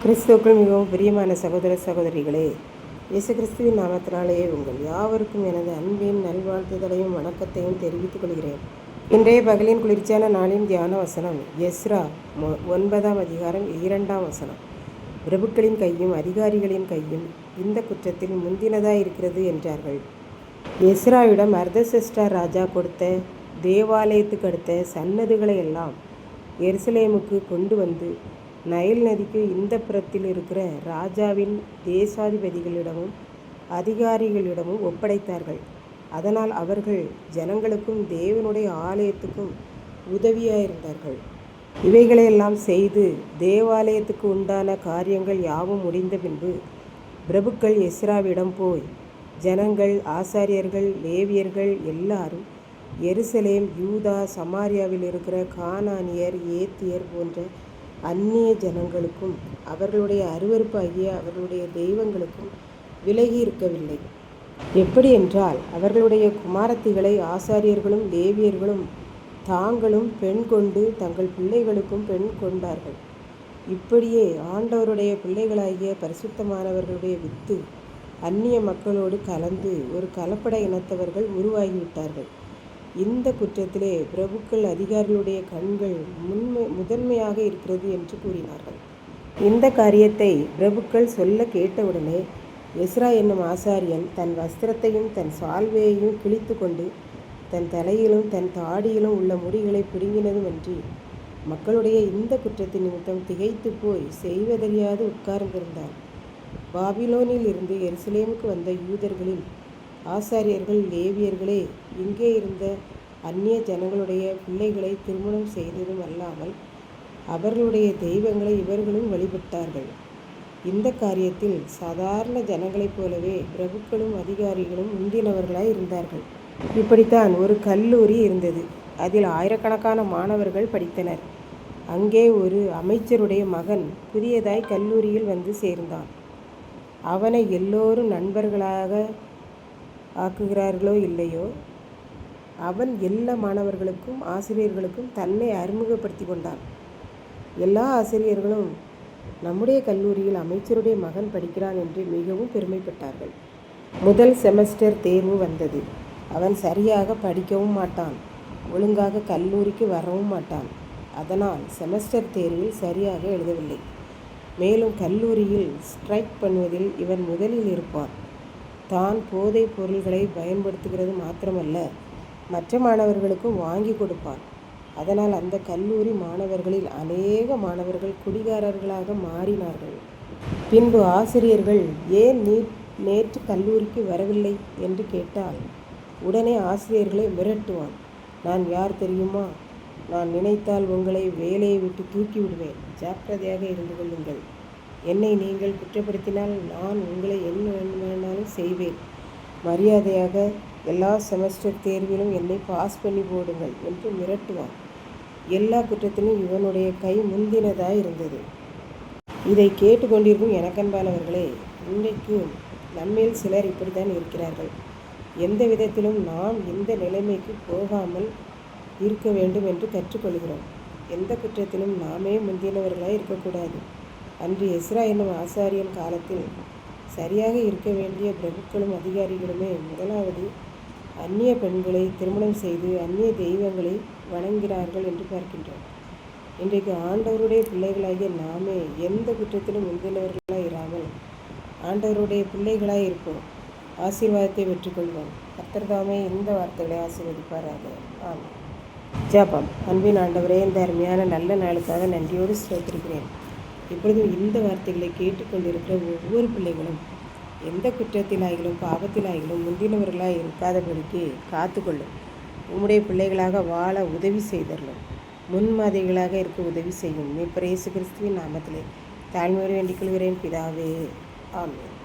கிறிஸ்துவுக்குள் மிகவும் பிரியமான சகோதர சகோதரிகளே, இயேசு கிறிஸ்துவின் நாமத்தினாலேயே உங்கள் யாவருக்கும் எனது அன்பின் நல்வாழ்த்துதலையும் வணக்கத்தையும் தெரிவித்துக் கொள்கிறேன். இன்றைய பகலின் குளிர்ச்சியான நாளின் தியான வசனம் எஸ்ரா 9ஆம் அதிகாரம் 2ஆம் வசனம். பிரபுக்களின் கையும் அதிகாரிகளின் கையும் இந்த குற்றத்தில் முந்தினதாயிருக்கிறது என்றார்கள். எஸ்ராவிடம் அர்தசஷ்டா ராஜா கொடுத்த தேவாலயத்துக்கு அடுத்த சன்னதுகளை எல்லாம் எருசலேமுக்கு கொண்டு வந்து நைல் நதிக்கு இந்த புறத்தில் இருக்கிற ராஜாவின் தேசாதிபதிகளிடமும் அதிகாரிகளிடமும் ஒப்படைத்தார்கள். அதனால் அவர்கள் ஜனங்களுக்கும் தேவனுடைய ஆலயத்துக்கும் உதவியாயிருந்தார்கள். இவைகளையெல்லாம் செய்து தேவாலயத்துக்கு உண்டான காரியங்கள் யாவும் முடிந்த பின்பு பிரபுக்கள் எஸ்ராவிடம் போய், ஜனங்கள், ஆசாரியர்கள், லேவியர்கள் எல்லாரும் எருசலேம், யூதா, சமாரியாவில் இருக்கிற கானானியர், ஏத்தியர் போன்ற அந்நிய ஜனங்களுக்கும் அவர்களுடைய அருவருப்பாகிய அவர்களுடைய தெய்வங்களுக்கும் விலகி இருக்கவில்லை. எப்படி என்றால், அவர்களுடைய குமாரத்திகளை ஆசாரியர்களும் லேவியர்களும் தாங்களும் பெண் கொண்டு தங்கள் பிள்ளைகளுக்கும் பெண் கொண்டார்கள். இப்படியே ஆண்டவருடைய பிள்ளைகளாகிய பரிசுத்தமானவர்களுடைய வித்து அந்நிய மக்களோடு கலந்து ஒரு கலப்பட இனத்தவர்கள் உருவாகிவிட்டார்கள். இந்த குற்றத்திலே பிரபுக்கள் அதிகாரிகளுடைய கண்கள் முதன்மையாக இருக்கிறது என்று கூறினார்கள். இந்த காரியத்தை பிரபுக்கள் சொல்ல கேட்டவுடனே எஸ்ரா என்னும் ஆசாரியன் தன் வஸ்திரத்தையும் தன் சால்வையையும் கிழித்து கொண்டு தன் தலையிலும் தன் தாடியிலும் உள்ள முடிகளை பிடுங்கினதுமன்றி மக்களுடைய இந்த குற்றத்தின் நிமித்தம் திகைத்து போய் செய்வதறியாது உட்கார்ந்திருந்தான். பாபிலோனில் இருந்து எருசலேமுக்கு வந்த யூதர்களில் ஆசாரியர்கள், லேவியர்களே இங்கே இருந்த அந்நிய ஜனங்களுடைய பிள்ளைகளை திருமணம் செய்ததும் அல்லாமல் அவர்களுடைய தெய்வங்களை இவர்களும் வழிபட்டார்கள். இந்த காரியத்தில் சாதாரண ஜனங்களைப் போலவே பிரபுக்களும் அதிகாரிகளும் முந்தினவர்களாய் இருந்தார்கள். இப்படித்தான் ஒரு கல்லூரி இருந்தது. அதில் ஆயிரக்கணக்கான மாணவர்கள் படித்தனர். அங்கே ஒரு அமைச்சருடைய மகன் புதியதாய் கல்லூரியில் வந்து சேர்ந்தான். அவனை எல்லோரும் நண்பர்களாக ஆக்குகிறார்களோ இல்லையோ, அவன் எல்லா மாணவர்களுக்கும் ஆசிரியர்களுக்கும் தன்னை அறிமுகப்படுத்தி கொண்டான். எல்லா ஆசிரியர்களும் நம்முடைய கல்லூரியில் அமைச்சருடைய மகன் படிக்கிறான் என்று மிகவும் பெருமைப்பட்டார்கள். முதல் செமஸ்டர் தேர்வு வந்தது. அவன் சரியாக படிக்கவும் மாட்டான், ஒழுங்காக கல்லூரிக்கு வரவும் மாட்டான். அதனால் செமஸ்டர் தேர்வில் சரியாக எழுதவில்லை. மேலும் கல்லூரியில் ஸ்ட்ரைக் பண்ணுவதில் இவன் முதலில் இருப்பான். தான் போதைப் பொருள்களை பயன்படுத்துகிறது மாத்திரமல்ல, மற்ற மாணவர்களுக்கும் வாங்கி கொடுப்பான். அதனால் அந்த கல்லூரி மாணவர்களில் அநேக மாணவர்கள் குடிகாரர்களாக மாறினார்கள். பின்பு ஆசிரியர்கள், ஏன் நீ நேற்று கல்லூரிக்கு வரவில்லை என்று கேட்டால் உடனே ஆசிரியர்களை மிரட்டுவான். நான் யார் தெரியுமா? நான் நினைத்தால் உங்களை வேலையை விட்டு தூக்கி விடுவேன். ஜாக்கிரதையாக இருந்து கொள்ளுங்கள். என்னை நீங்கள் குற்றப்படுத்தினால் நான் உங்களை என்ன வேண்டுமானாலும் செய்வேன். மரியாதையாக எல்லா செமஸ்டர் தேர்விலும் என்னை பாஸ் பண்ணி போடுங்கள் என்று மிரட்டுவான். எல்லா குற்றத்திலும் இவனுடைய கை முந்தினதாய் இருந்தது. இதை கேட்டுக்கொண்டிருக்கும் எனக்கன்பானவர்களே, இன்றைக்கு நம்மில் சிலர் இப்படித்தான் இருக்கிறார்கள். எந்த விதத்திலும் நாம் இந்த நிலைமைக்கு போகாமல் இருக்க வேண்டும் என்று கற்றுக்கொள்கிறோம். எந்த குற்றத்திலும் நாமே முந்தினவர்களாய் இருக்கக்கூடாது. அன்று எஸ்ரா என்னும் ஆசாரியன் காலத்தில் சரியாக இருக்க வேண்டிய பிரபுக்களும் அதிகாரிகளுமே முதலாவது அந்நிய பெண்களை திருமணம் செய்து அந்நிய தெய்வங்களை வணங்கினார்கள் என்று பார்க்கின்றோம். இன்றைக்கு ஆண்டவருடைய பிள்ளைகளாகிய நாமே எந்த குற்றத்திலும் முந்தினவர்களாய் இராமல் ஆண்டவருடைய பிள்ளைகளாய் இருப்போம். ஆசீர்வாதத்தை பெற்றுக்கொள்வோம். கர்த்தர் தாமே இந்த வார்த்தைகளை ஆசீர்வதிப்பாராக. ஆமாம். ஜெபம். அன்பின் ஆண்டவரே, இந்த அருமையான நல்ல நாளுக்காக நன்றியோடு ஸ்தோத்திரிக்கிறேன். இப்பொழுதும் இந்த வார்த்தைகளை கேட்டுக்கொண்டிருக்கிற ஒவ்வொரு பிள்ளைகளும் எந்த குற்றத்திலாகிலும் பாவத்திலாகிலும் முந்தினவர்களாக இருக்காதபடிக்கு காத்துக்கொள்ளும். உம்முடைய பிள்ளைகளாக வாழ உதவி செய்தரலும். முன்மாதிரிகளாக இருக்க உதவி செய்யும். மீட்பர் இயேசு கிறிஸ்துவின் நாமத்திலே தாழ்மையோடு வேண்டிக் கொள்கிறேன் பிதாவே. ஆமென்.